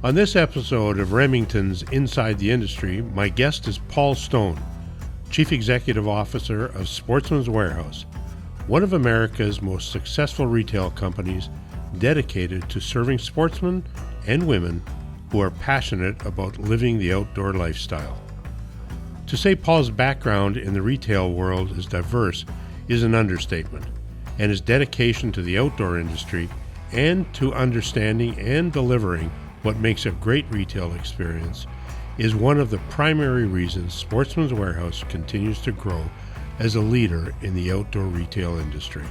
On this episode of Remington's Inside the Industry, my guest is Paul Stone, Chief Executive Officer of Sportsman's Warehouse, one of America's most successful retail companies dedicated to serving sportsmen and women who are passionate about living the outdoor lifestyle. To say Paul's background in the retail world is diverse is an understatement, and his dedication to the outdoor industry and to understanding and delivering what makes a great retail experience is one of the primary reasons Sportsman's Warehouse continues to grow as a leader in the outdoor retail industry.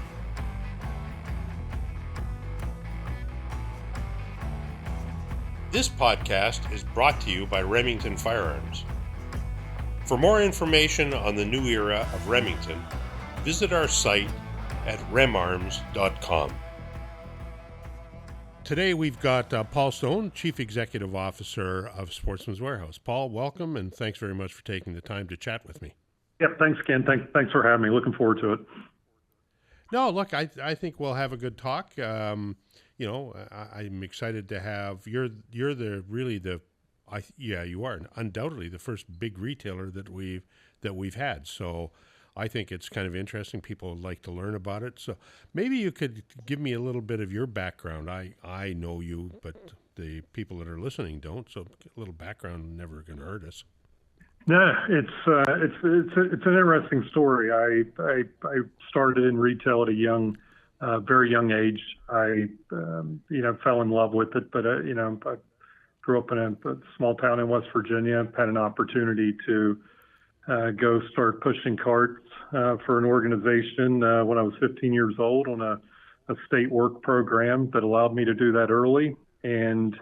This podcast is brought to you by Remington Firearms. For more information on the new era of Remington, visit our site at remarms.com. Today we've got Paul Stone, Chief Executive Officer of Sportsman's Warehouse. Paul, welcome, and thanks very much for taking the time to chat with me. Yep, thanks, Ken. Thanks for having me. Looking forward to it. No, look, I think we'll have a good talk. I'm excited to have you are undoubtedly the first big retailer that we've had. So I think it's kind of interesting. People would like to learn about it. So maybe you could give me a little bit of your background. I know you, but the people that are listening don't. So a little background never going to hurt us. No, it's an interesting story. I started in retail at a very young age. I fell in love with it, but I grew up in a small town in West Virginia. Had an opportunity to go start pushing carts for an organization when I was 15 years old on a state work program that allowed me to do that early. And,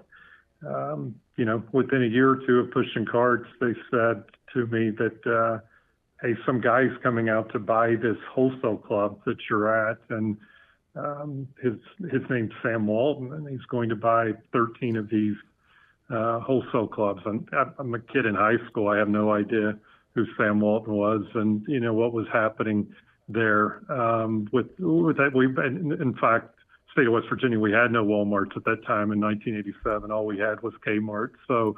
within a year or two of pushing carts, they said to me that, hey, some guy's coming out to buy this wholesale club that you're at. And his name's Sam Walton, and he's going to buy 13 of these wholesale clubs. And I'm a kid in high school. I have no idea who Sam Walton was, and what was happening there. With that, in fact, state of West Virginia, we had no Walmarts at that time in 1987. All we had was Kmart. So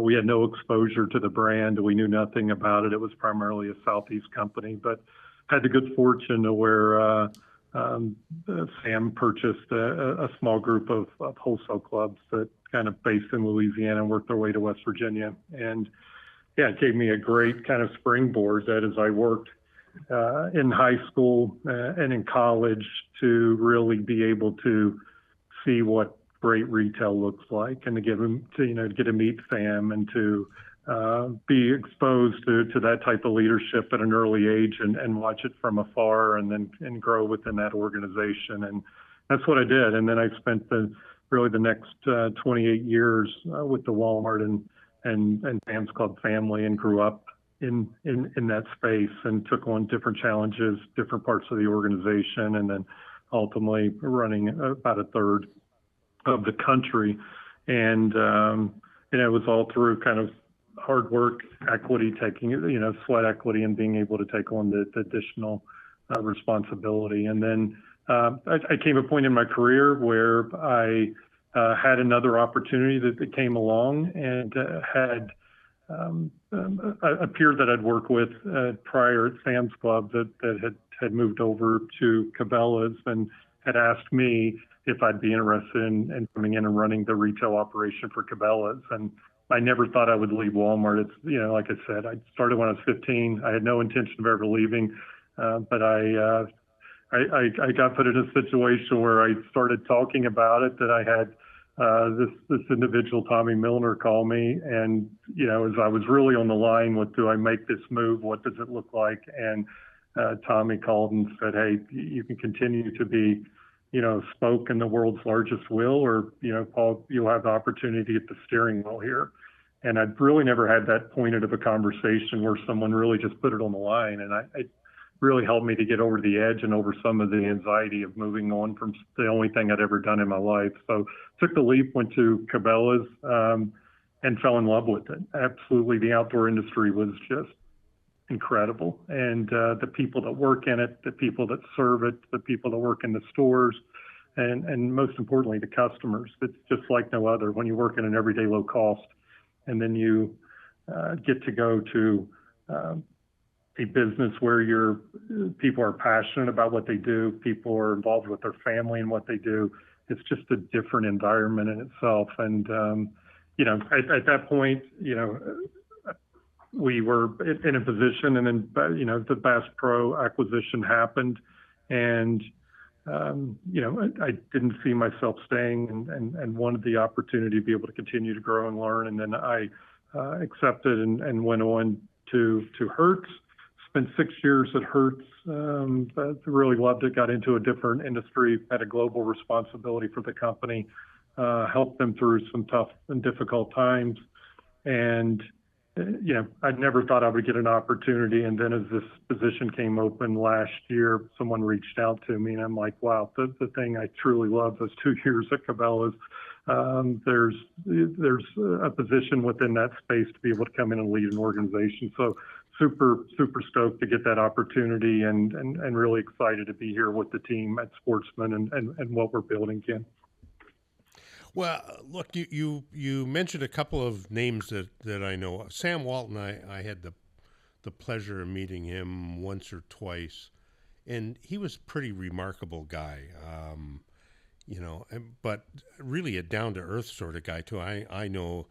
we had no exposure to the brand. We knew nothing about it. It was primarily a Southeast company, but had the good fortune to where Sam purchased a small group of wholesale clubs that kind of based in Louisiana and worked their way to West Virginia. And yeah, it gave me a great kind of springboard that as I worked in high school and in college to really be able to see what great retail looks like, and to get to meet Sam and to be exposed to that type of leadership at an early age and watch it from afar and grow within that organization. And that's what I did. And then I spent the next 28 years with the Walmart and Sam's Club family, and grew up in that space and took on different challenges, different parts of the organization, and then ultimately running about a third of the country. And it was all through kind of hard work, equity, taking sweat equity, and being able to take on the additional responsibility. And then I came a point in my career where I had another opportunity that came along, and had a peer that I'd worked with prior at Sam's Club that had moved over to Cabela's and had asked me if I'd be interested in coming in and running the retail operation for Cabela's. And I never thought I would leave Walmart. It's, like I said, I started when I was 15. I had no intention of ever leaving, but I got put in a situation where I started talking about it, that I had this individual, Tommy Milner, call me. And, as I was really on the line with, do I make this move? What does it look like? And Tommy called and said, hey, you can continue to be, spoke in the world's largest will, or, Paul, you'll have the opportunity at the steering wheel here. And I'd really never had that pointed of a conversation where someone really just put it on the line. And it really helped me to get over the edge and over some of the anxiety of moving on from the only thing I'd ever done in my life. So took the leap, went to Cabela's, and fell in love with it. Absolutely. The outdoor industry was just incredible. And the people that work in it, the people that serve it, the people that work in the stores, and most importantly, the customers. It's just like no other. When you work in an everyday low cost, and then you get to go to a business where people are passionate about what they do, people are involved with their family and what they do. It's just a different environment in itself. And at that point, we were in a position, and then the Bass Pro acquisition happened, and I didn't see myself staying, and wanted the opportunity to be able to continue to grow and learn. And then I accepted and went on to Hertz. Spent 6 years at Hertz. But really loved it. Got into a different industry. Had a global responsibility for the company. Helped them through some tough and difficult times. And I never thought I would get an opportunity. And then as this position came open last year, someone reached out to me, and I'm like, wow, the thing I truly love those 2 years at Cabela's. There's a position within that space to be able to come in and lead an organization. So super stoked to get that opportunity, and really excited to be here with the team at Sportsman and what we're building, Ken. Well, look, you mentioned a couple of names that I know. Sam Walton, I had the pleasure of meeting him once or twice, and he was a pretty remarkable guy, but really a down-to-earth sort of guy, too. I know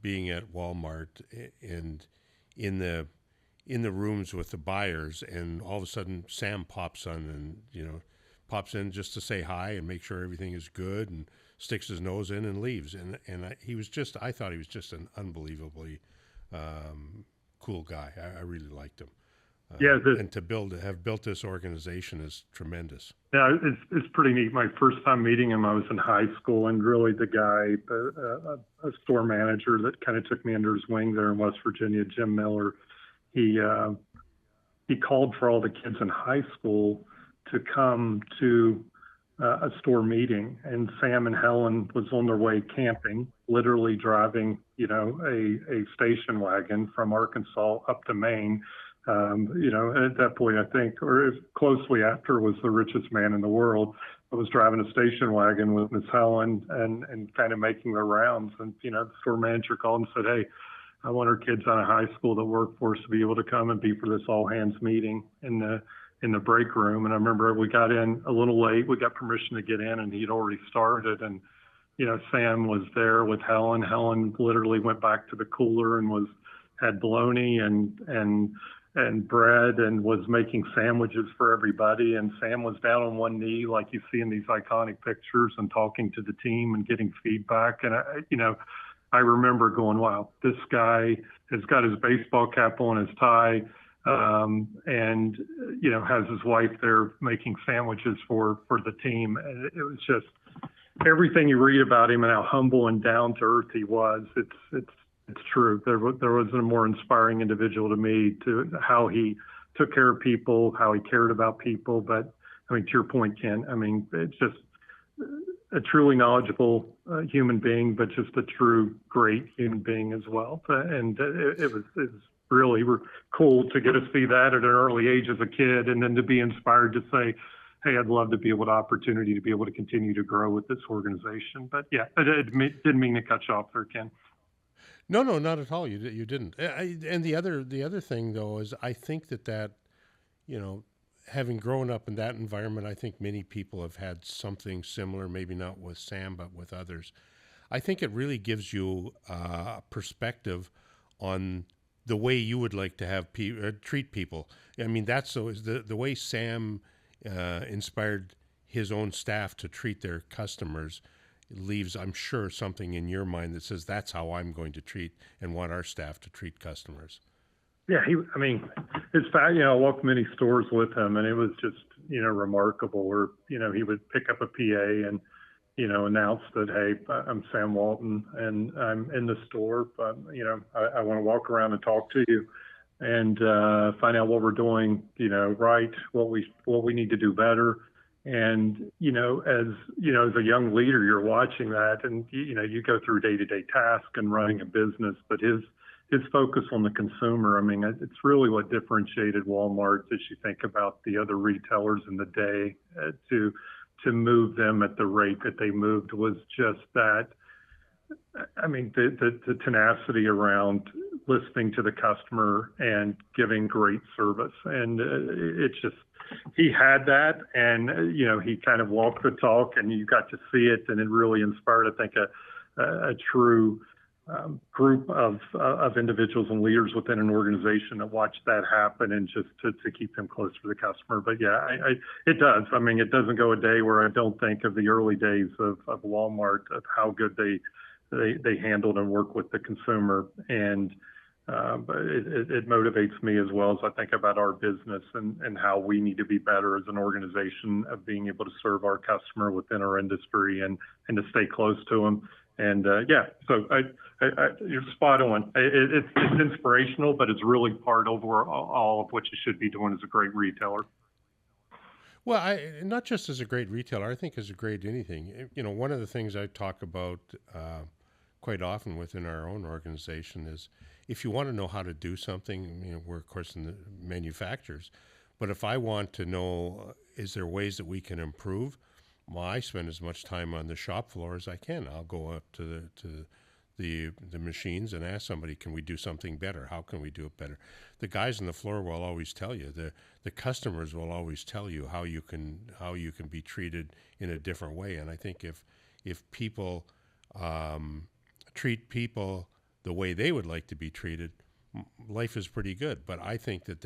being at Walmart and in the rooms with the buyers, and all of a sudden Sam pops in and just to say hi and make sure everything is good, and sticks his nose in and leaves. And I thought he was just an unbelievably cool guy. I really liked him. And to have built this organization is tremendous. Yeah, it's pretty neat. My first time meeting him, I was in high school, and really the guy, a store manager that kind of took me under his wing there in West Virginia, Jim Miller, he called for all the kids in high school to come to a store meeting, and Sam and Helen was on their way camping, literally driving, a station wagon from Arkansas up to Maine. And at that point, I think, or closely after, was the richest man in the world. I was driving a station wagon with Miss Helen and kind of making the rounds. And, the store manager called and said, hey, I want our kids out of high school, the workforce, to be able to come and be for this all hands meeting in the break room. And I remember we got in a little late. We got permission to get in, and he'd already started. And, Sam was there with Helen. Helen literally went back to the cooler and had bologna and bread, and was making sandwiches for everybody. And Sam was down on one knee, like you see in these iconic pictures, and talking to the team and getting feedback. And I remember going, wow, this guy has got his baseball cap on, his tie, and has his wife there making sandwiches for the team. And it was just everything you read about him and how humble and down to earth he was. It's true. There wasn't a more inspiring individual to me, to how he took care of people, how he cared about people. But to your point, Ken, it's just a truly knowledgeable human being, but just a true great human being as well. And it was really cool to get to see that at an early age as a kid, and then to be inspired to say, hey, I'd love to be able opportunity to be able to continue to grow with this organization. But yeah, it didn't mean to cut you off there, Ken. No, not at all. You didn't. And the other thing, though, is I think that having grown up in that environment, I think many people have had something similar, maybe not with Sam, but with others. I think it really gives you a perspective on the way you would like to have treat people. That's the way Sam inspired his own staff to treat their customers. It leaves, I'm sure, something in your mind that says that's how I'm going to treat and want our staff to treat customers. Yeah, it's I walked many stores with him, and it was just remarkable. Where he would pick up a PA and announce that, hey, I'm Sam Walton, and I'm in the store, but I want to walk around and talk to you, and find out what we're doing right, what we need to do better. And, as a young leader, you're watching that, and, you go through day-to-day tasks and running a business, but his focus on the consumer, it's really what differentiated Walmart as you think about the other retailers in the day, to to move them at the rate that they moved was just that. I mean, the tenacity around listening to the customer and giving great service. And it's just, he had that, and, he kind of walked the talk, and you got to see it, and it really inspired, I think, a true group of individuals and leaders within an organization that watched that happen, and just to keep them close to the customer. But yeah, it does. I mean, it doesn't go a day where I don't think of the early days of Walmart, of how good they handled and worked with the consumer. And but it motivates me as well as I think about our business and how we need to be better as an organization of being able to serve our customer within our industry and to stay close to them. And so you're spot on. It's inspirational, but it's really part of all of what you should be doing as a great retailer. Well, not just as a great retailer, I think as a great anything. One of the things I talk about quite often within our own organization is, if you want to know how to do something, we're of course in the manufacturers, but if I want to know, is there ways that we can improve? Well, I spend as much time on the shop floor as I can. I'll go up to the machines and ask somebody, can we do something better? How can we do it better? The guys on the floor will always tell you. The customers will always tell you how you can be treated in a different way. And I think if people treat people the way they would like to be treated, life is pretty good. But I think that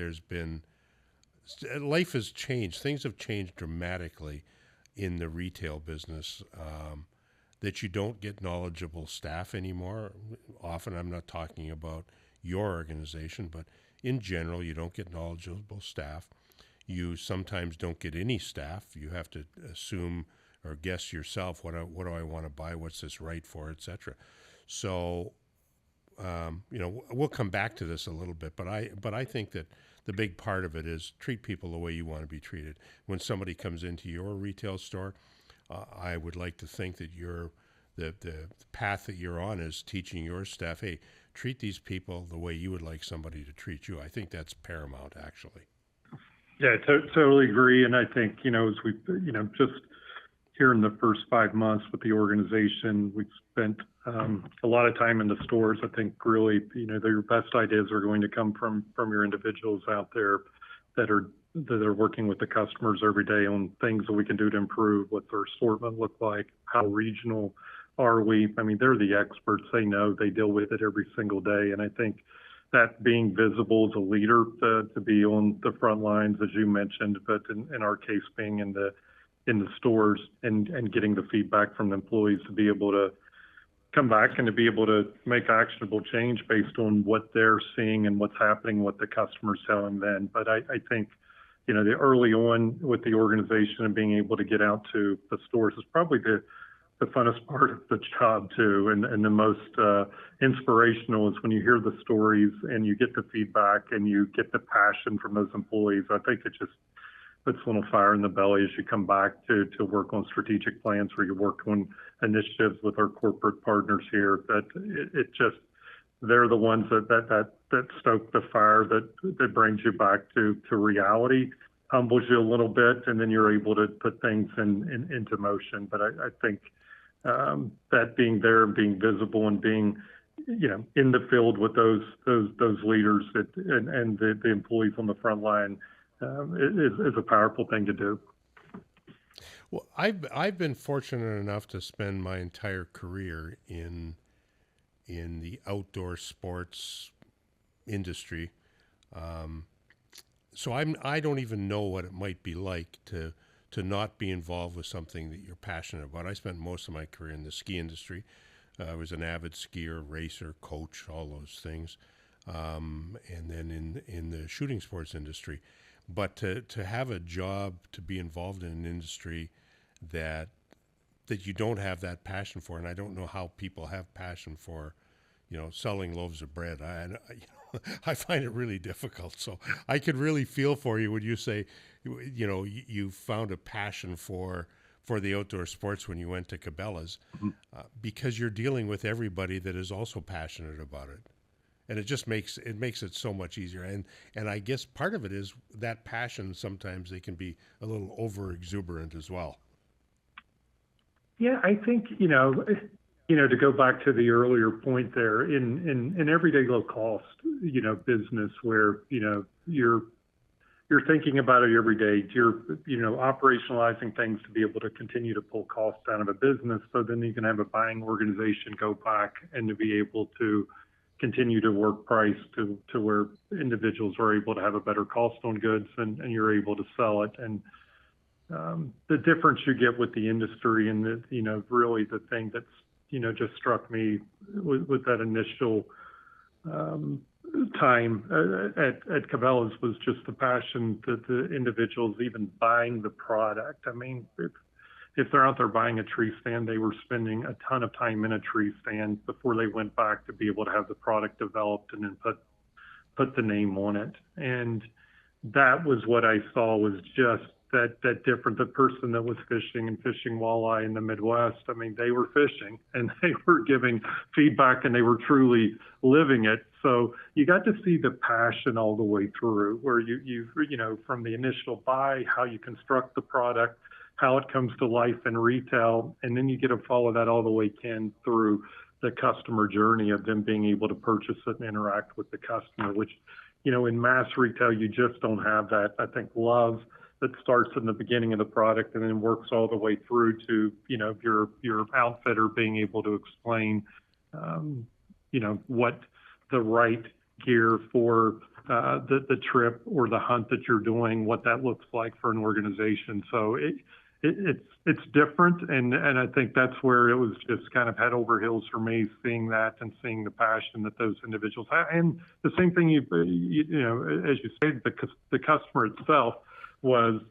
life has changed. Things have changed dramatically in the retail business, that you don't get knowledgeable staff anymore. Often, I'm not talking about your organization, but in general, you don't get knowledgeable staff. You sometimes don't get any staff. You have to assume or guess yourself, what do I want to buy? What's this right for, etc. So, we'll come back to this a little bit, but I think that the big part of it is treat people the way you want to be treated. When somebody comes into your retail store, I would like to think that the path that you're on is teaching your staff, hey, treat these people the way you would like somebody to treat you. I think that's paramount, actually. Yeah, totally agree. And I think, as we, just here in the first 5 months with the organization, we've spent a lot of time in the stores. I think really, your best ideas are going to come from your individuals out there that are working with the customers every day on things that we can do to improve. What's our assortment look like? How regional are we? I mean, they're the experts. They know. They deal with it every single day. And I think that being visible as a leader, to be on the front lines, as you mentioned, but in our case, being in the stores and getting the feedback from the employees to be able to come back and to be able to make actionable change based on what they're seeing and what's happening, what the customer's telling them. But I think, the early on with the organization and being able to get out to the stores is probably the funnest part of the job too. And the most inspirational is when you hear the stories and you get the feedback and you get the passion from those employees. I think it just puts a little fire in the belly as you come back to work on strategic plans, where you work on initiatives with our corporate partners here. That it just, they're the ones that stoke the fire, that brings you back to reality, humbles you a little bit, and then you're able to put things into motion. But I think that being there, being visible, and being in the field with those leaders and the employees on the front line is a powerful thing to do. Well, I've been fortunate enough to spend my entire career in the outdoor sports industry, so I don't even know what it might be like to not be involved with something that you're passionate about. I spent most of my career in the ski industry. I was an avid skier, racer, coach, all those things, and then in the shooting sports industry. But to have a job, to be involved in an industry that you don't have that passion for, and I don't know how people have passion for, selling loaves of bread. I find it really difficult. So I could really feel for you when you say, you found a passion for the outdoor sports when you went to Cabela's, because you're dealing with everybody that is also passionate about it. And it just makes it so much easier. And I guess part of it is that passion, sometimes they can be a little over exuberant as well. Yeah, I think, to go back to the earlier point there, in everyday low cost, business where, you're thinking about it every day. You're, operationalizing things to be able to continue to pull costs out of a business. So then you can have a buying organization go back and to be able to continue to work price to where individuals are able to have a better cost on goods and you're able to sell it. And the difference you get with the industry and the, really the thing that's, just struck me with that initial time at Cabela's was just the passion that the individuals even buying the product. I mean, if they're out there buying a tree stand, they were spending a ton of time in a tree stand before they went back to be able to have the product developed and then put the name on it. And that was what I saw was just that different. The person that was fishing walleye in the Midwest, I mean, they were fishing and they were giving feedback and they were truly living it. So you got to see the passion all the way through, where you from the initial buy, how you construct the product, how it comes to life in retail, and then you get to follow that all the way through the customer journey of them being able to purchase it and interact with the customer, which, in mass retail, you just don't have that. I think love that starts in the beginning of the product and then works all the way through to, your outfitter being able to explain, what the right gear for the trip or the hunt that you're doing, what that looks like for an organization. So it's different, and I think that's where it was just kind of head over heels for me, seeing that and seeing the passion that those individuals have. And the same thing as you said, the customer itself was,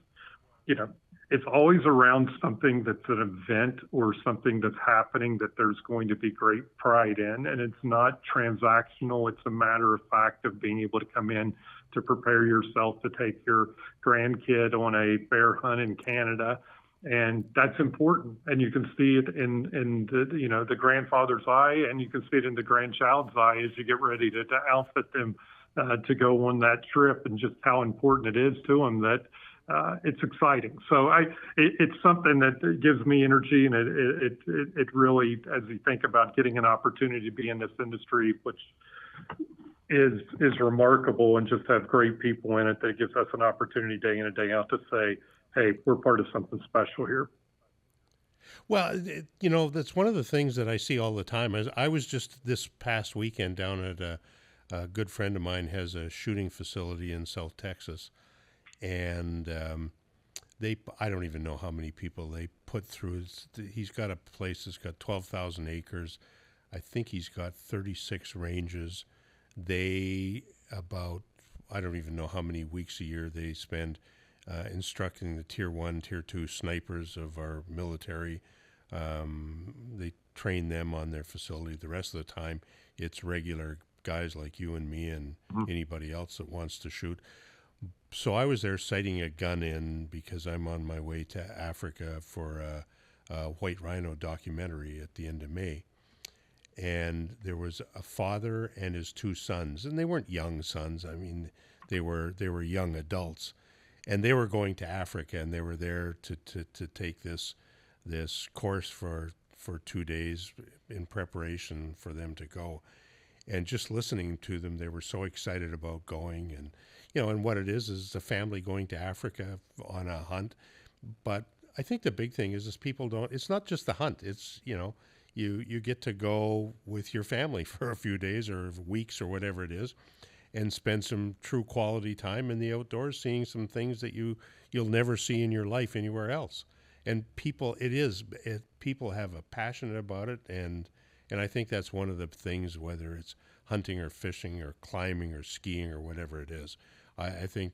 it's always around something that's an event or something that's happening that there's going to be great pride in. And it's not transactional. It's a matter of fact of being able to come in to prepare yourself to take your grandkid on a bear hunt in Canada. And that's important. And you can see it in the, the grandfather's eye, and you can see it in the grandchild's eye as you get ready to outfit them to go on that trip, and just how important it is to them that it's exciting. So it's something that gives me energy, and it really, as you think about getting an opportunity to be in this industry, which is remarkable, and just have great people in it, that gives us an opportunity day in and day out to say, hey, we're part of something special here. Well, that's one of the things that I see all the time. I was just this past weekend down at a good friend of mine has a shooting facility in South Texas, and I don't even know how many people they put through. He's got a place that's got 12,000 acres. I think he's got 36 ranges. I don't even know how many weeks a year they spend instructing the tier 1, tier 2 snipers of our military. They train them on their facility. The rest of the time, it's regular guys like you and me and anybody else that wants to shoot. So I was there sighting a gun in because I'm on my way to Africa for a white rhino documentary at the end of May. And there was a father and his 2 sons, and they weren't young sons. I mean, they were young adults, and they were going to Africa, and they were there to take this course for 2 days in preparation for them to go. And just listening to them, they were so excited about going, and and what it is a family going to Africa on a hunt. But I think the big thing is people don't. It's not just the hunt. It's you get to go with your family for a few days or weeks or whatever it is, and spend some true quality time in the outdoors, seeing some things that you'll never see in your life anywhere else. And people have a passion about it, and I think that's one of the things, whether it's hunting or fishing or climbing or skiing or whatever it is. I think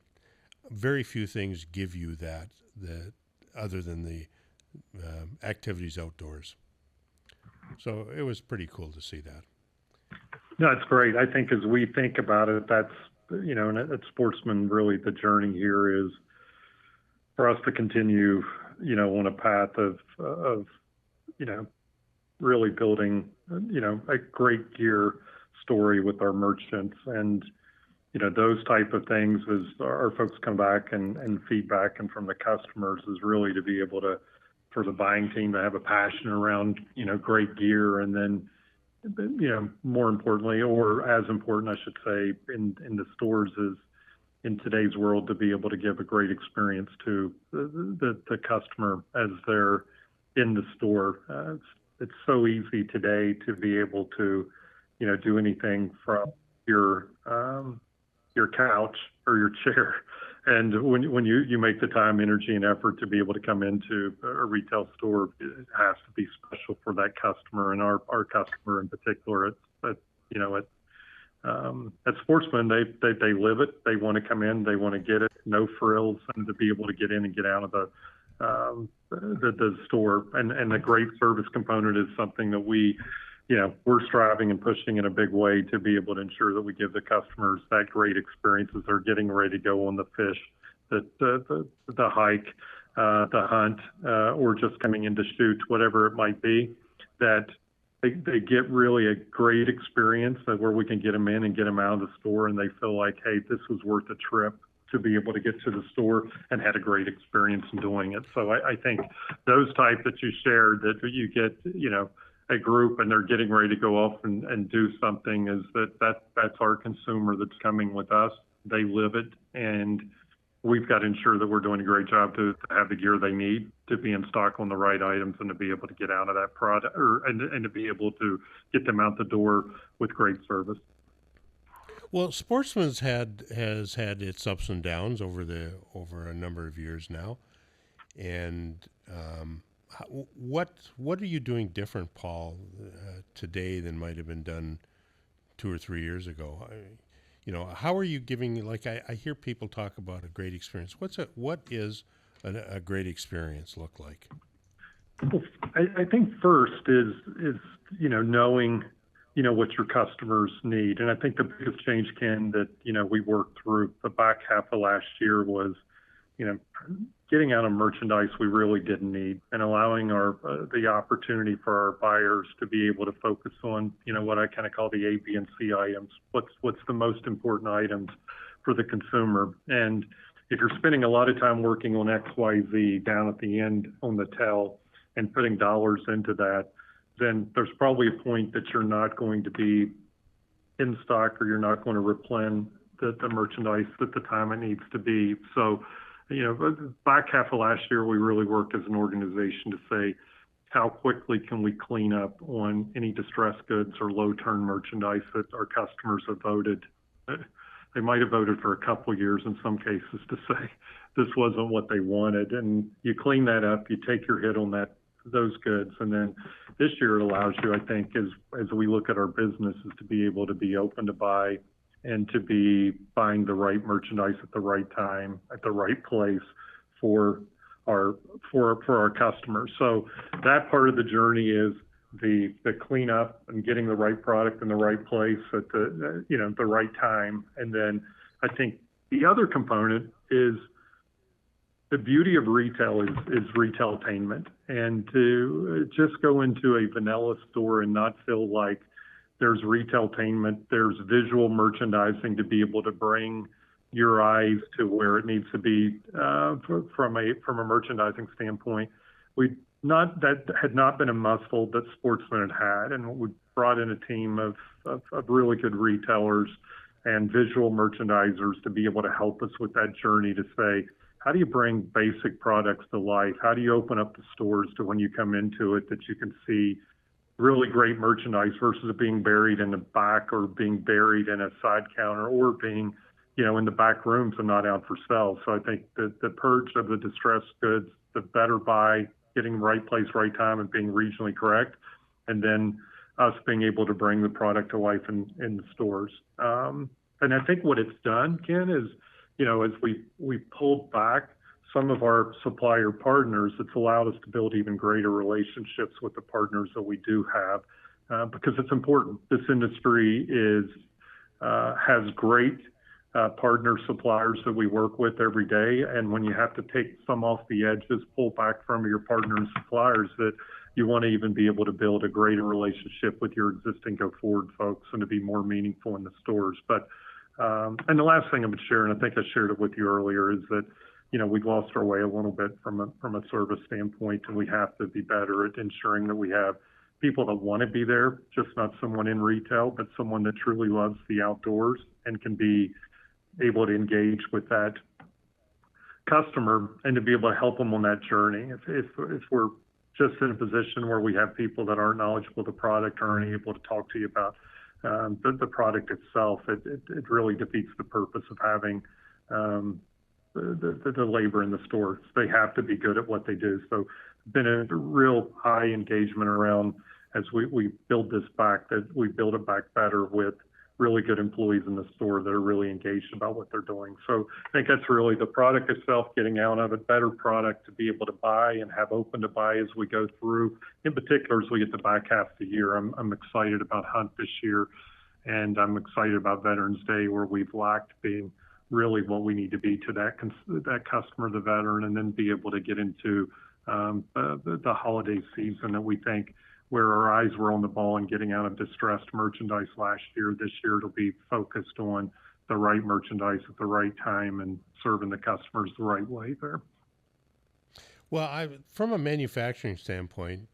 very few things give you that other than the activities outdoors. So it was pretty cool to see that. No, it's great. I think as we think about it, that's, and at Sportsman, really the journey here is for us to continue, on a path of really building, a great gear story with our merchants. And, those type of things as our folks come back and feedback and from the customers is really to be able to for the buying team to have a passion around, great gear, and then, more importantly, or as important, I should say, in the stores is in today's world to be able to give a great experience to the customer as they're in the store. It's so easy today to be able to, do anything from your couch or your chair. And when you make the time, energy, and effort to be able to come into a retail store, it has to be special for that customer, and our customer in particular. At Sportsman, they live it. They want to come in, they want to get it, no frills, and to be able to get in and get out of the store. And the great service component is something that we're striving and pushing in a big way to be able to ensure that we give the customers that great experience as they're getting ready to go on the fish, the hike, the hunt, or just coming in to shoot, whatever it might be, that they get really a great experience where we can get them in and get them out of the store, and they feel like, hey, this was worth a trip to be able to get to the store and had a great experience in doing it. So I think those type that you shared, that you get, a group and they're getting ready to go off and do something, is that's our consumer that's coming with us. They live it, and we've got to ensure that we're doing a great job to have the gear they need to be in stock on the right items and to be able to get out of that product and to be able to get them out the door with great service. Well, Sportsman's has had its ups and downs over a number of years now, and what are you doing different, Paul, today than might have been done 2 or 3 years ago? How are you giving? Like I hear people talk about a great experience. What is a great experience look like? Well, I think first is knowing what your customers need, and I think the biggest change, Ken, that we worked through the back half of last year was getting out of merchandise we really didn't need, and allowing the opportunity for our buyers to be able to focus on what I kind of call the A, B, and C items. What's the most important items for the consumer? And if you're spending a lot of time working on X, Y, Z down at the end on the tail and putting dollars into that, then there's probably a point that you're not going to be in stock, or you're not going to replenish the merchandise at the time it needs to be. So, back half of last year, we really worked as an organization to say, how quickly can we clean up on any distressed goods or low turn merchandise that our customers have voted. They might have voted for a couple of years in some cases to say this wasn't what they wanted. And you clean that up, you take your hit on those goods. And then this year it allows you, I think, as we look at our businesses, to be able to be open to buy and to be buying the right merchandise at the right time, at the right place for our customers. So that part of the journey is the cleanup and getting the right product in the right place at the right time. And then I think the other component is the beauty of retail is retailtainment, and to just go into a vanilla store and not feel like there's retailtainment, there's visual merchandising to be able to bring your eyes to where it needs to be from a merchandising standpoint. That had not been a muscle that Sportsman had, and we brought in a team of really good retailers and visual merchandisers to be able to help us with that journey to say, how do you bring basic products to life? How do you open up the stores to, when you come into it, that you can see really great merchandise versus it being buried in the back, or being buried in a side counter, or being, in the back rooms and not out for sale. So I think that the purge of the distressed goods, the better buy, getting right place, right time, and being regionally correct, and then us being able to bring the product to life in the stores. And I think what it's done, Ken, is, as we pulled back some of our supplier partners, it's allowed us to build even greater relationships with the partners that we do have, because it's important. This industry has great partner suppliers that we work with every day, and when you have to take some off the edges, pull back from your partner and suppliers, that you want to even be able to build a greater relationship with your existing go forward folks and to be more meaningful in the stores. But and the last thing I would share, and I think I shared it with you earlier, is that we've lost our way a little bit from a service standpoint, and we have to be better at ensuring that we have people that want to be there, just not someone in retail, but someone that truly loves the outdoors and can be able to engage with that customer and to be able to help them on that journey. If we're just in a position where we have people that aren't knowledgeable of the product or aren't able to talk to you about the product itself, it really defeats the purpose of having the labor in the stores. They have to be good at what they do. So been a real high engagement around as we build this back, that we build it back better with really good employees in the store that are really engaged about what they're doing. So I think that's really the product itself, getting out of it, better product to be able to buy and have open to buy as we go through. In particular, as we get the back half of the year, I'm excited about Hunt this year, and I'm excited about Veterans Day, where we've lacked being really what we need to be to that customer, the veteran, and then be able to get into the holiday season that we think where our eyes were on the ball and getting out of distressed merchandise last year. This year it'll be focused on the right merchandise at the right time and serving the customers the right way there. Well, from a manufacturing standpoint,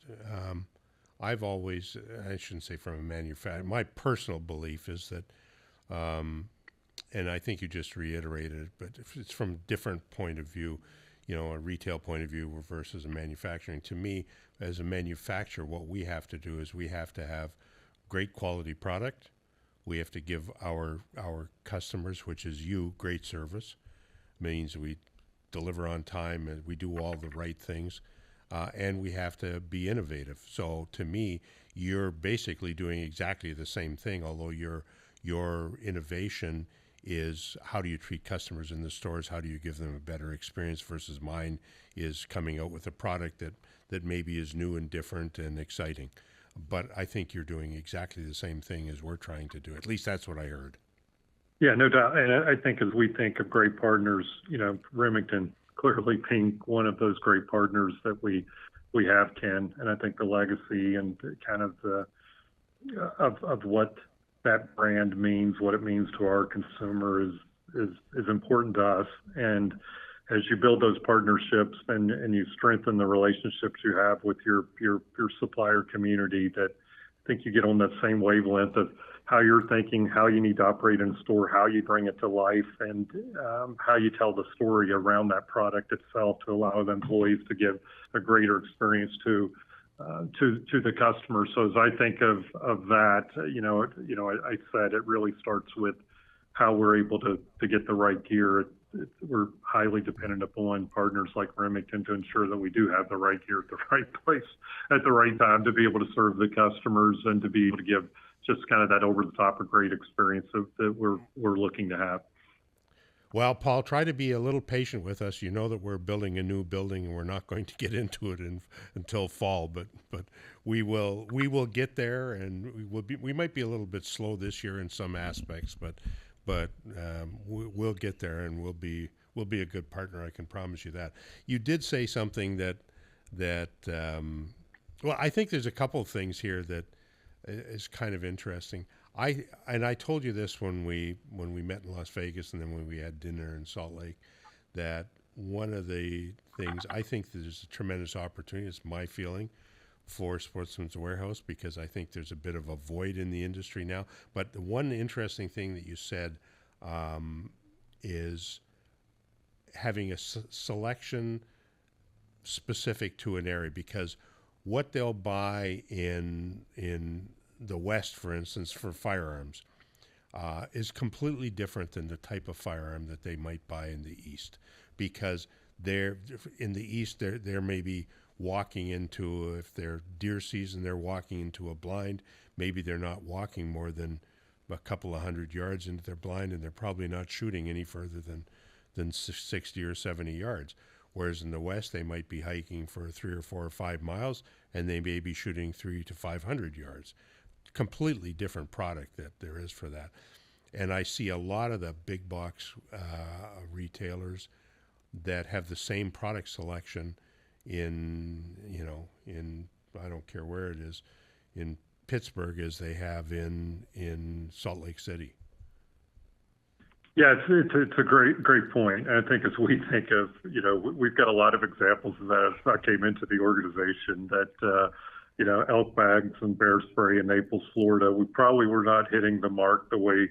I've always, I shouldn't say from a manufacturer, my personal belief is that, and I think you just reiterated it, but if it's from a different point of view, a retail point of view versus a manufacturing. To me, as a manufacturer, what we have to do is we have to have great quality product. We have to give our customers, which is you, great service. Means we deliver on time and we do all the right things. And we have to be innovative. So to me, you're basically doing exactly the same thing, although your innovation is how do you treat customers in the stores? How do you give them a better experience versus mine is coming out with a product that maybe is new and different and exciting. But I think you're doing exactly the same thing as we're trying to do. At least that's what I heard. Yeah, no doubt. And I think as we think of great partners, Remington clearly being one of those great partners that we have, Ken. And I think the legacy and kind of of what that brand means, what it means to our consumer is important to us. And as you build those partnerships and you strengthen the relationships you have with your supplier community, that I think you get on that same wavelength of how you're thinking, how you need to operate in store, how you bring it to life, and how you tell the story around that product itself to allow the employees to give a greater experience to the customer. So as I think of that, I said it really starts with how we're able to get the right gear. We're highly dependent upon partners like Remington to ensure that we do have the right gear at the right place at the right time to be able to serve the customers and to be able to give just kind of that over the top of great experience that we're looking to have. Well, Paul, try to be a little patient with us. You know that we're building a new building, and we're not going to get into it until fall. But we will get there, and we might be a little bit slow this year in some aspects, but we'll get there, and we'll be a good partner. I can promise you that. You did say something that well, I think there's a couple of things here that is kind of interesting. I told you this when we met in Las Vegas and then when we had dinner in Salt Lake, that one of the things I think there's a tremendous opportunity, it's my feeling, for Sportsman's Warehouse, because I think there's a bit of a void in the industry now. But the one interesting thing that you said is having a selection specific to an area, because what they'll buy in the West, for instance, for firearms, is completely different than the type of firearm that they might buy in the East, because in the East they're maybe walking into, if they're deer season, they're walking into a blind. Maybe they're not walking more than a couple of 100 yards into their blind, and they're probably not shooting any further than 60 or 70 yards. Whereas in the West, they might be hiking for 3 or 4 or 5 miles, and they may be shooting 300 to 500 yards. Completely different product that there is for that. And I see a lot of the big box retailers that have the same product selection in I don't care where it is, in Pittsburgh as they have in Salt Lake City. Yeah, it's a great point. And I think as we think of, we've got a lot of examples of that as I came into the organization that, elk bags and bear spray in Naples, Florida, we probably were not hitting the mark the way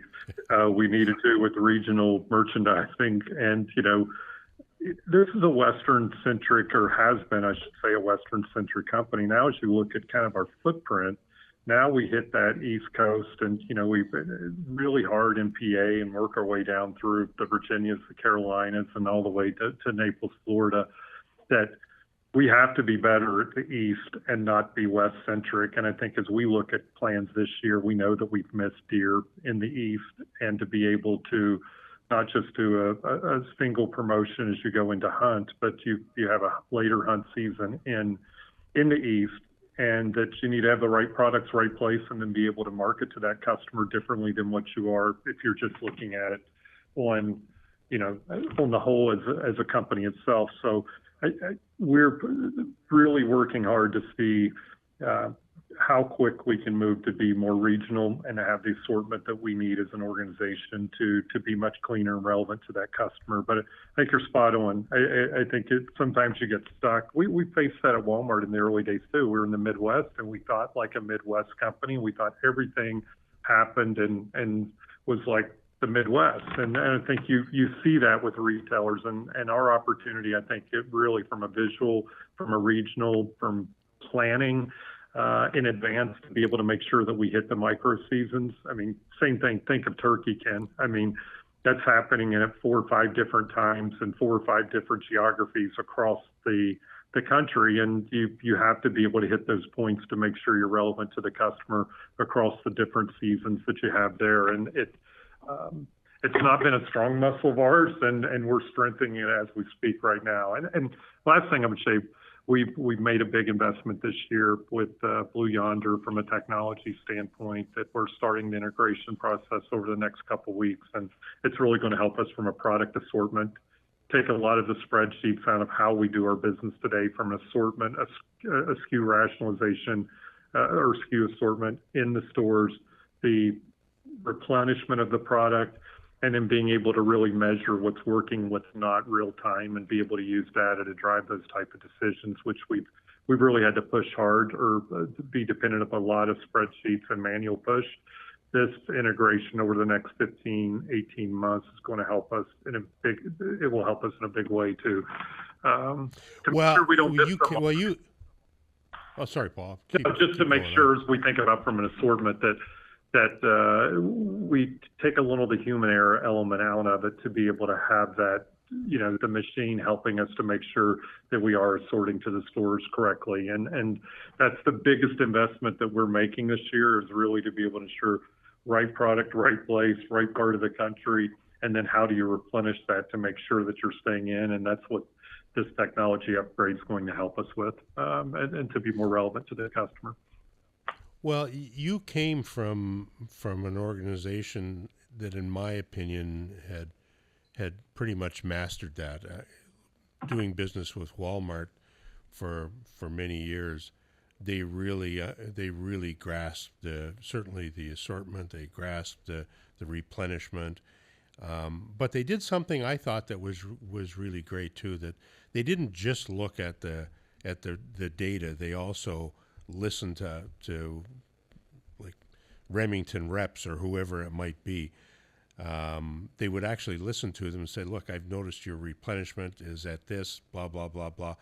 we needed to with regional merchandising. And, this is a Western centric, or has been, I should say, a Western centric company. Now, as you look at kind of our footprint, now we hit that East Coast, and we've been really hard in PA and work our way down through the Virginias, the Carolinas, and all the way to Naples, Florida. That we have to be better at the East and not be West centric. And I think as we look at plans this year, we know that we've missed deer in the East, and to be able to not just do a single promotion as you go into hunt, but you have a later hunt season in the East, and that you need to have the right products, right place, and then be able to market to that customer differently than what you are if you're just looking at it on, on the whole as a company itself. So we're really working hard to see how quick we can move to be more regional and to have the assortment that we need as an organization to be much cleaner and relevant to that customer. But I think you're spot on. I think sometimes you get stuck. We faced that at Walmart in the early days too. We were in the Midwest, and we thought like a Midwest company. We thought everything happened and was like the Midwest. And I think you see that with retailers, and our opportunity, I think it really from a visual, from a regional, from planning, in advance to be able to make sure that we hit the micro seasons. I mean, same thing, think of turkey, Ken. I mean, that's happening at 4 or 5 different times in 4 or 5 different geographies across the country. And you have to be able to hit those points to make sure you're relevant to the customer across the different seasons that you have there. And it's not been a strong muscle of ours, and we're strengthening it as we speak right now. And last thing I would say, We've made a big investment this year with Blue Yonder from a technology standpoint that we're starting the integration process over the next couple of weeks. And it's really going to help us from a product assortment, take a lot of the spreadsheets out of how we do our business today from assortment, a SKU rationalization or SKU assortment in the stores, the replenishment of the product, and then being able to really measure what's working, what's not real time, and be able to use data to drive those type of decisions, which we've really had to push hard or be dependent upon a lot of spreadsheets and manual push. This integration over the next 15, 18 months is going to help us it will help us in a big way to make sure we don't miss oh, sorry, Paul. Just to make sure as we think about from an assortment that we take a little of the human error element out of it to be able to have that, the machine helping us to make sure that we are assorting to the stores correctly. And that's the biggest investment that we're making this year, is really to be able to ensure right product, right place, right part of the country, and then how do you replenish that to make sure that you're staying in. And that's what this technology upgrade is going to help us with, and to be more relevant to the customer. Well, you came from an organization that, in my opinion, had pretty much mastered that. Doing business with Walmart for many years, they really grasped certainly the assortment. They grasped the replenishment, but they did something I thought that was really great too. That they didn't just look at the data. They also listen to like Remington reps or whoever it might be. They would actually listen to them and say, look, I've noticed your replenishment is at this, blah, blah, blah, blah.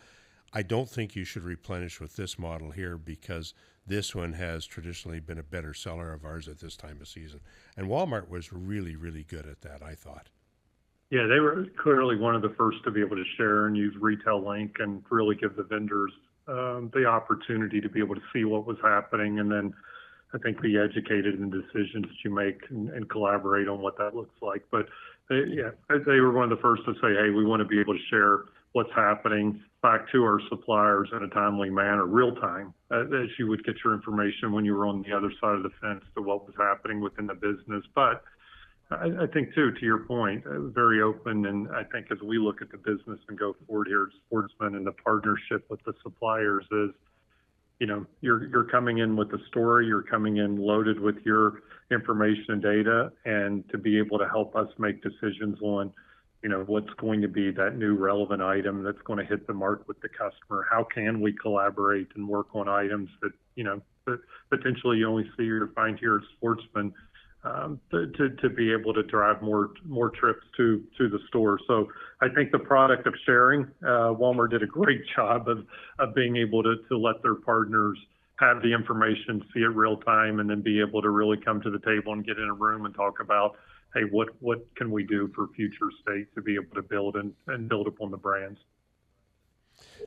I don't think you should replenish with this model here because this one has traditionally been a better seller of ours at this time of season. And Walmart was really, really good at that, I thought. Yeah, they were clearly one of the first to be able to share and use Retail Link and really give the vendors the opportunity to be able to see what was happening, and then I think be educated in the decisions that you make and collaborate on what that looks like. But they were one of the first to say, hey, we want to be able to share what's happening back to our suppliers in a timely manner, real time, as you would get your information when you were on the other side of the fence to what was happening within the business. But I think, too, to your point, very open. And I think as we look at the business and go forward here at Sportsman and the partnership with the suppliers is you're coming in with a story, you're coming in loaded with your information and data, and to be able to help us make decisions on, what's going to be that new relevant item that's going to hit the mark with the customer. How can we collaborate and work on items that, that potentially you only see or find here at Sportsman, to be able to drive more trips to the store. So I think the product of sharing, Walmart did a great job of being able to let their partners have the information, see it real time, and then be able to really come to the table and get in a room and talk about, hey, what can we do for future state to be able to build and build upon the brands.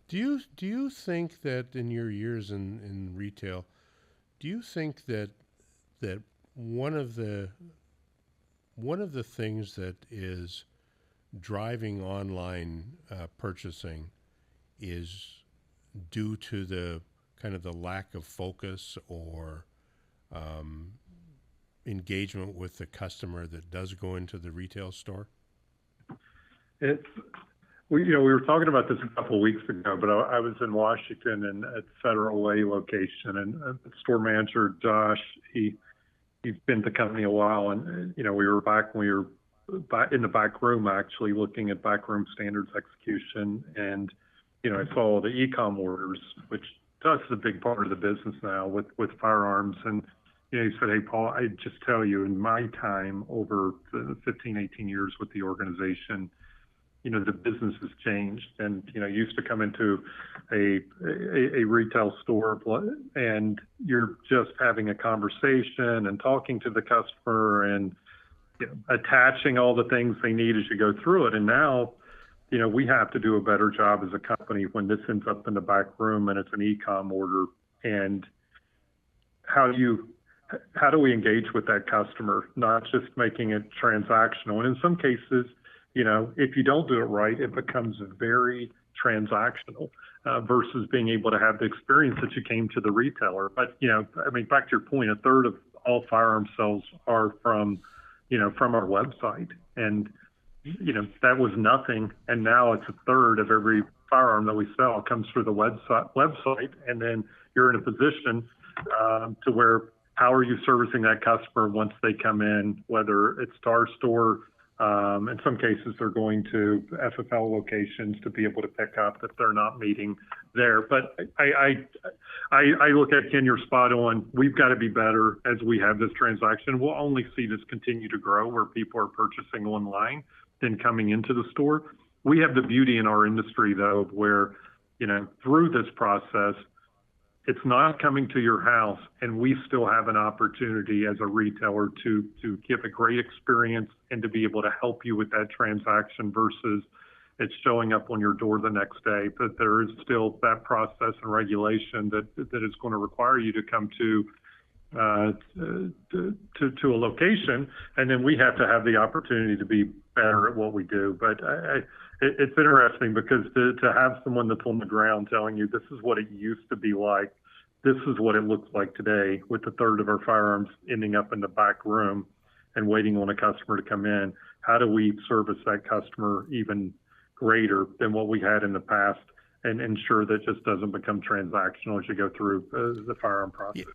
Do you think that in your years in retail, do you think that one of the things that is driving online purchasing is due to the kind of the lack of focus or engagement with the customer that does go into the retail store? It's we were talking about this a couple of weeks ago, but I was in Washington and at Federal Way location, and store manager Josh, he's been at the company a while, and we were in the back room actually looking at backroom standards execution, and I saw the e-com orders, which to us is a big part of the business now with firearms, and he said, hey Paul, I just tell you, in my time over the 15, 18 years with the organization, the business has changed, and used to come into a retail store and you're just having a conversation and talking to the customer and attaching all the things they need as you go through it. And now, we have to do a better job as a company when this ends up in the back room and it's an e-com order. And how do we engage with that customer, not just making it transactional? And in some cases, if you don't do it right, it becomes very transactional versus being able to have the experience that you came to the retailer. But, back to your point, a third of all firearm sales are from our website. And, that was nothing. And now it's a third of every firearm that we sell comes through the website. And then you're in a position to where, how are you servicing that customer once they come in, whether it's to our store. In some cases, they're going to FFL locations to be able to pick up if they're not meeting there. But I look at, Ken, you're spot on. We've got to be better as we have this transaction. We'll only see this continue to grow where people are purchasing online than coming into the store. We have the beauty in our industry, though, where, through this process, it's not coming to your house, and we still have an opportunity as a retailer to give a great experience and to be able to help you with that transaction versus it's showing up on your door the next day. But there is still that process and regulation that is going to require you to come to a location, and then we have to have the opportunity to be better at what we do. But it's interesting because to have someone that's on the ground telling you this is what it used to be like, this is what it looks like today, with a third of our firearms ending up in the back room and waiting on a customer to come in. How do we service that customer even greater than what we had in the past and ensure that just doesn't become transactional as you go through the firearm process?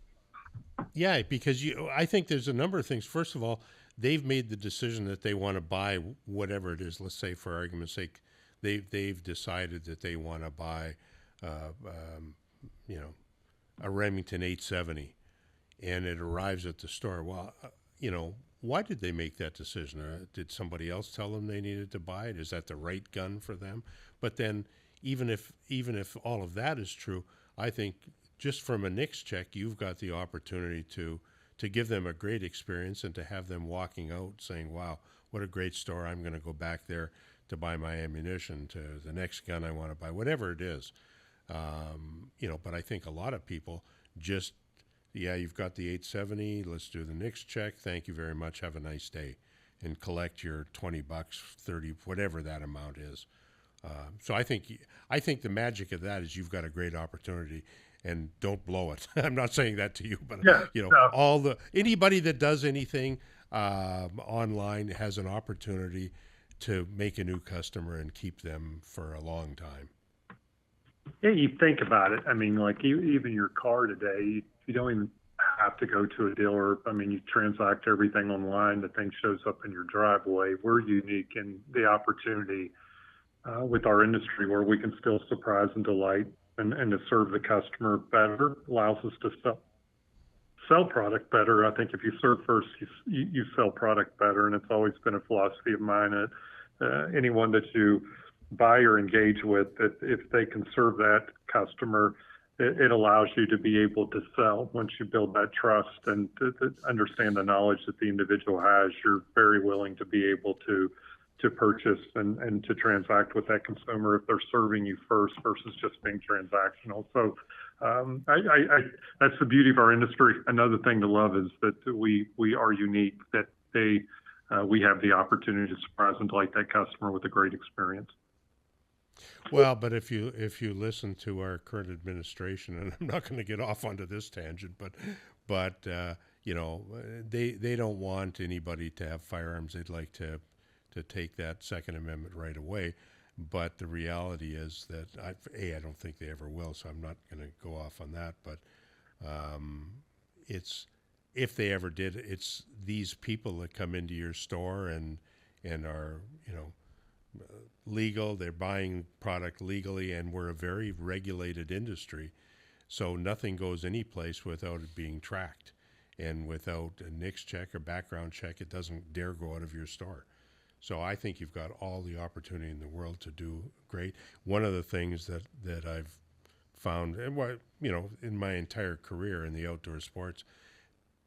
Yeah, because I think there's a number of things. First of all, they've made the decision that they want to buy whatever it is. Let's say, for argument's sake, they've decided that they want to buy, a Remington 870, and it arrives at the store. Well, why did they make that decision? Did somebody else tell them they needed to buy it? Is that the right gun for them? But then, even if all of that is true, I think just from a NICS check, you've got the opportunity to give them a great experience and to have them walking out saying, wow, what a great store. I'm going to go back there to buy my ammunition, to the next gun I want to buy, whatever it is. But I think a lot of people just, you've got the 870, let's do the NICS check. Thank you very much. Have a nice day, and collect your $20, 30, whatever that amount is. So I think the magic of that is you've got a great opportunity, and don't blow it. I'm not saying that to you, but anybody that does anything online has an opportunity to make a new customer and keep them for a long time. Yeah, you think about it. I mean, like even your car today, you don't even have to go to a dealer. I mean, you transact everything online. The thing shows up in your driveway. We're unique in the opportunity with our industry where we can still surprise and delight and to serve the customer better allows us to sell product better. I think if you serve first, you sell product better, and it's always been a philosophy of mine that anyone that you buy or engage with, that if they can serve that customer, it allows you to be able to sell. Once you build that trust and to understand the knowledge that the individual has, you're very willing to be able to purchase and to transact with that consumer if they're serving you first versus just being transactional. So that's the beauty of our industry. Another thing to love is that we are unique, that we have the opportunity to surprise and delight that customer with a great experience. Well, but if you listen to our current administration, and I'm not going to get off onto this tangent, but you know, they don't want anybody to have firearms. They'd like to take that Second Amendment right away. But the reality is that I don't think they ever will. So I'm not going to go off on that. But it's if they ever did, it's these people that come into your store and are legal. They're buying product legally, and we're a very regulated industry. So nothing goes any place without it being tracked, and without a NICS check or background check, it doesn't dare go out of your store. So I think you've got all the opportunity in the world to do great. One of the things that I've found, and what in my entire career in the outdoor sports,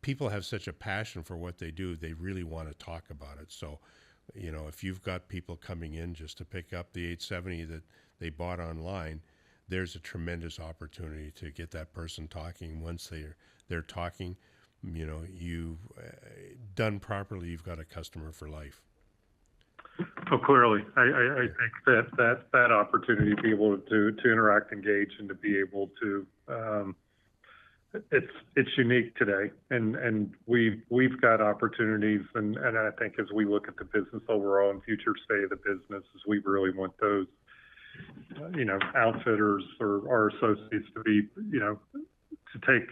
people have such a passion for what they do. They really want to talk about it. So, if you've got people coming in just to pick up the 870 that they bought online, there's a tremendous opportunity to get that person talking. Once they're talking, you've done properly. You've got a customer for life. Oh, clearly, I think that opportunity to be able to interact, engage, and to be able to it's unique today, and we've got opportunities, and I think as we look at the business overall and future state of the business, is we really want those outfitters or our associates to be to take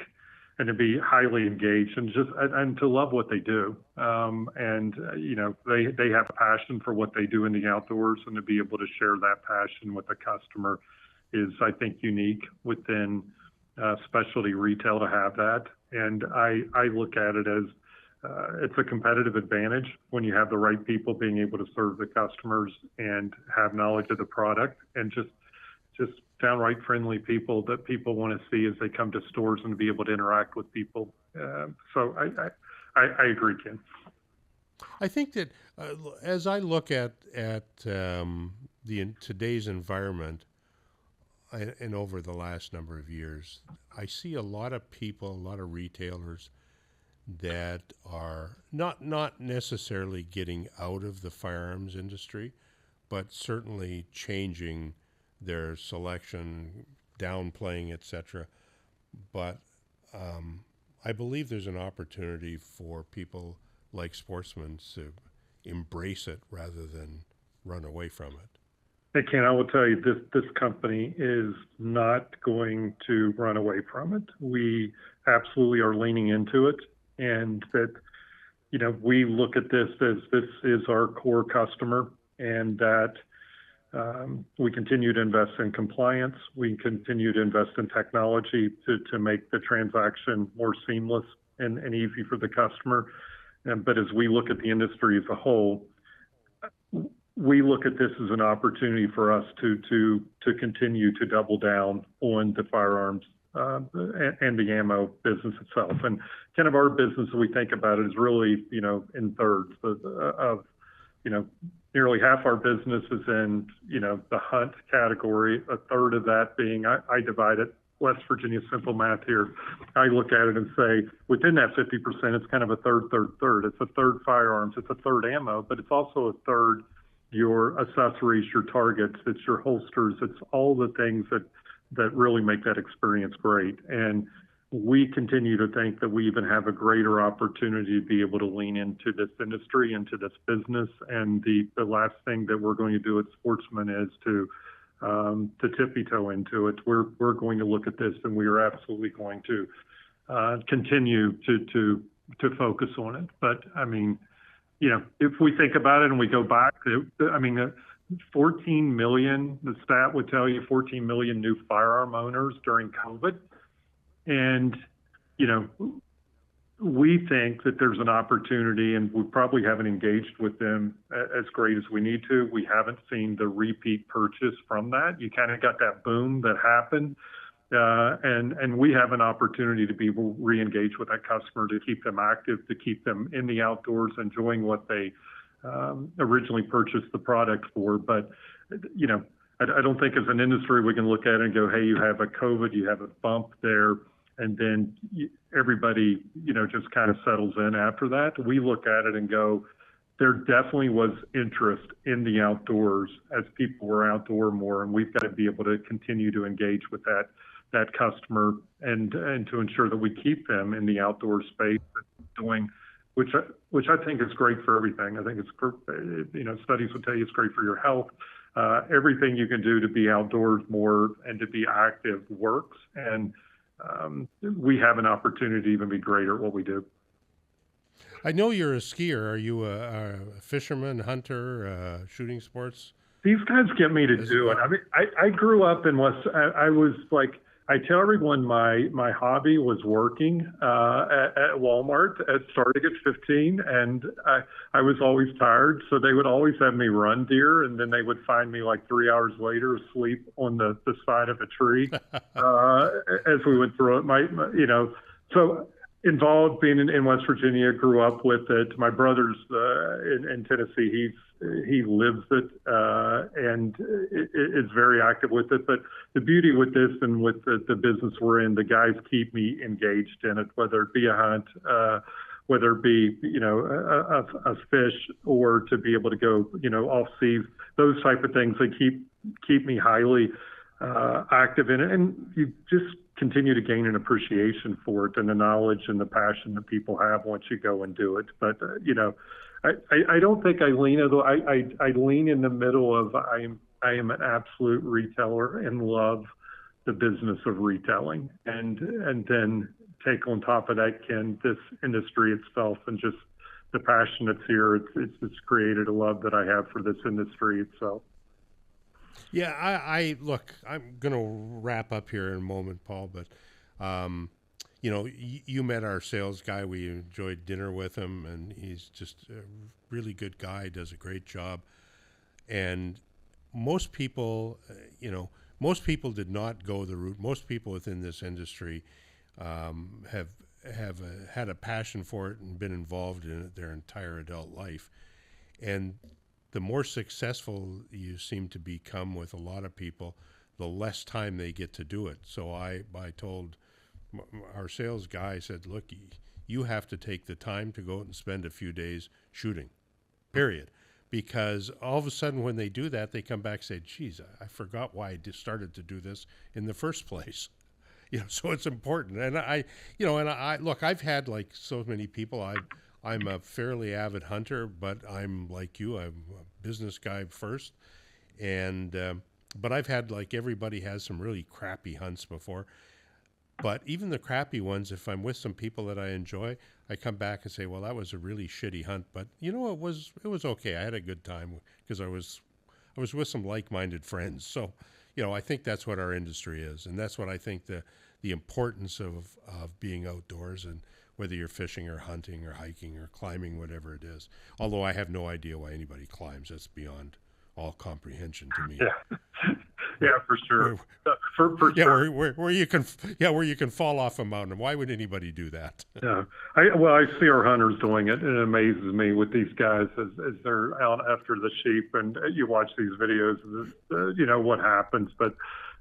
and to be highly engaged and to love what they do. They have a passion for what they do in the outdoors, and to be able to share that passion with the customer is, I think, unique within specialty retail to have that. And I look at it as it's a competitive advantage when you have the right people being able to serve the customers and have knowledge of the product, and just downright friendly people that people want to see as they come to stores and to be able to interact with people. So I agree, Ken. I think that as I look at today's environment and over the last number of years, I see a lot of people, a lot of retailers that are not necessarily getting out of the firearms industry, but certainly changing their selection, downplaying, etc. But I believe there's an opportunity for people like sportsmen to embrace it rather than run away from it. Hey, Ken, I will tell you, this company is not going to run away from it. We absolutely are leaning into it, and that we look at this as this is our core customer, and that we continue to invest in compliance. We continue to invest in technology to make the transaction more seamless and easy for the customer. But as we look at the industry as a whole, we look at this as an opportunity for us to continue to double down on the firearms and the ammo business itself. And kind of our business, we think about it, is really in thirds of nearly half our business is in the hunt category. A third of that being, I divide it, West Virginia simple math here. I look at it and say within that 50%, it's kind of a third. It's a third firearms, it's a third ammo, but it's also a third your accessories, your targets, it's your holsters, it's all the things that really make that experience great. And we continue to think that we even have a greater opportunity to be able to lean into this industry, into this business. And the last thing that we're going to do at Sportsman is to to tippy toe into it. We're going to look at this, and we are absolutely going to continue to focus on it. But I mean, if we think about it and we go back, 14 million, the stat would tell you 14 million new firearm owners during COVID. And, we think that there's an opportunity, and we probably haven't engaged with them as great as we need to. We haven't seen the repeat purchase from that. You kind of got that boom that happened. And we have an opportunity to be re-engaged with that customer, to keep them active, to keep them in the outdoors, enjoying what they originally purchased the product for. But, I don't think as an industry we can look at it and go, hey, you have a COVID, you have a bump there, and then everybody, just kind of settles in after that. We look at it and go, there definitely was interest in the outdoors as people were outdoor more, and we've got to be able to continue to engage with that customer and to ensure that we keep them in the outdoor space doing, which I think is great for everything. I think it's, studies would tell you it's great for your health. Everything you can do to be outdoors more and to be active works. And we have an opportunity to even be greater at what we do. I know you're a skier. Are you a fisherman, hunter, shooting sports? These guys get me to do it. I mean, I grew up in I was like, I tell everyone my hobby was working at Walmart starting at 15, and I was always tired, so they would always have me run deer, and then they would find me like 3 hours later asleep on the side of a tree as we went through it. So involved being in West Virginia, grew up with it. My brother's in Tennessee. He lives it and is very active with it. But the beauty with this and with the business we're in, the guys keep me engaged in it, whether it be a hunt, whether it be, a fish, or to be able to go, off seas, those type of things. They keep me highly active in it. And you just continue to gain an appreciation for it and the knowledge and the passion that people have once you go and do it. But, I don't think I lean, although I lean in the middle of I am an absolute retailer and love the business of retailing, and then take on top of that, Ken, this industry itself and just the passion that's here. It's created a love that I have for this industry itself. Yeah, I look, I'm going to wrap up here in a moment, Paul, but you met our sales guy. We enjoyed dinner with him, and he's just a really good guy, does a great job. And most people, did not go the route. Most people within this industry have had a passion for it and been involved in it their entire adult life. And the more successful you seem to become with a lot of people, the less time they get to do it. So I told our sales guy, said, look, you have to take the time to go out and spend a few days shooting, period. Because all of a sudden when they do that, they come back and say, geez, I forgot why I started to do this in the first place. So it's important. And I look, I've had like so many people, I'm a fairly avid hunter, but I'm like you, I'm a business guy first. And, but I've had, like everybody has, some really crappy hunts before. But even the crappy ones, if I'm with some people that I enjoy, I come back and say, well, that was a really shitty hunt, but it was okay. I had a good time because I was with some like-minded friends. So, I think that's what our industry is. And that's what I think the importance of being outdoors, and whether you're fishing or hunting or hiking or climbing, whatever it is. Although I have no idea why anybody climbs. That's beyond all comprehension to me. Yeah. Yeah, for sure. For sure. Where you can fall off a mountain. Why would anybody do that? Yeah. I see our hunters doing it, and it amazes me with these guys as they're out after the sheep, and you watch these videos, what happens, but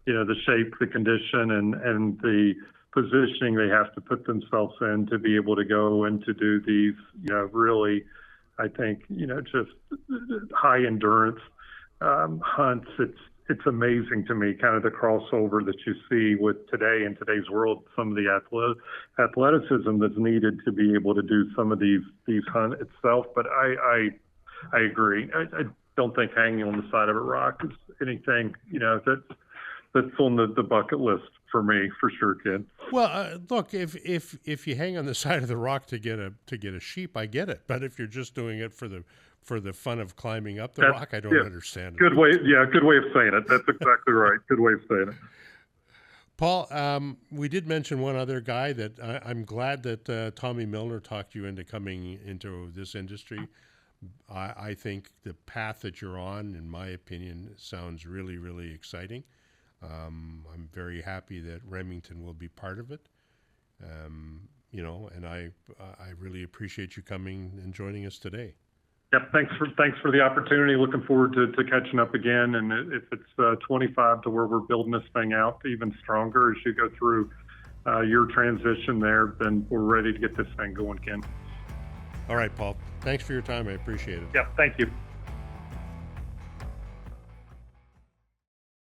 the shape, the condition, and the positioning they have to put themselves in to be able to go and to do these, really, I think, just high endurance hunts. It's amazing to me, kind of the crossover that you see with today, in today's world, some of the athleticism that's needed to be able to do some of these hunt itself. But I agree. don't think hanging on the side of a rock is anything, that's on the bucket list for me, for sure, kid. Well, look, if you hang on the side of the rock to get a sheep, I get it. But if you're just doing it for the fun of climbing up the rock, I don't understand it. Good way of saying it. That's exactly right. Good way of saying it. Paul, we did mention one other guy that I'm glad that Tommy Milner talked you into coming into this industry. I think the path that you're on, in my opinion, sounds really, really exciting. I'm very happy that Remington will be part of it. And I really appreciate you coming and joining us today. Yep. Thanks for the opportunity. Looking forward to catching up again. And if it's 25 to where we're building this thing out even stronger as you go through your transition there, then we're ready to get this thing going, Ken. All right, Paul. Thanks for your time. I appreciate it. Yep. Thank you.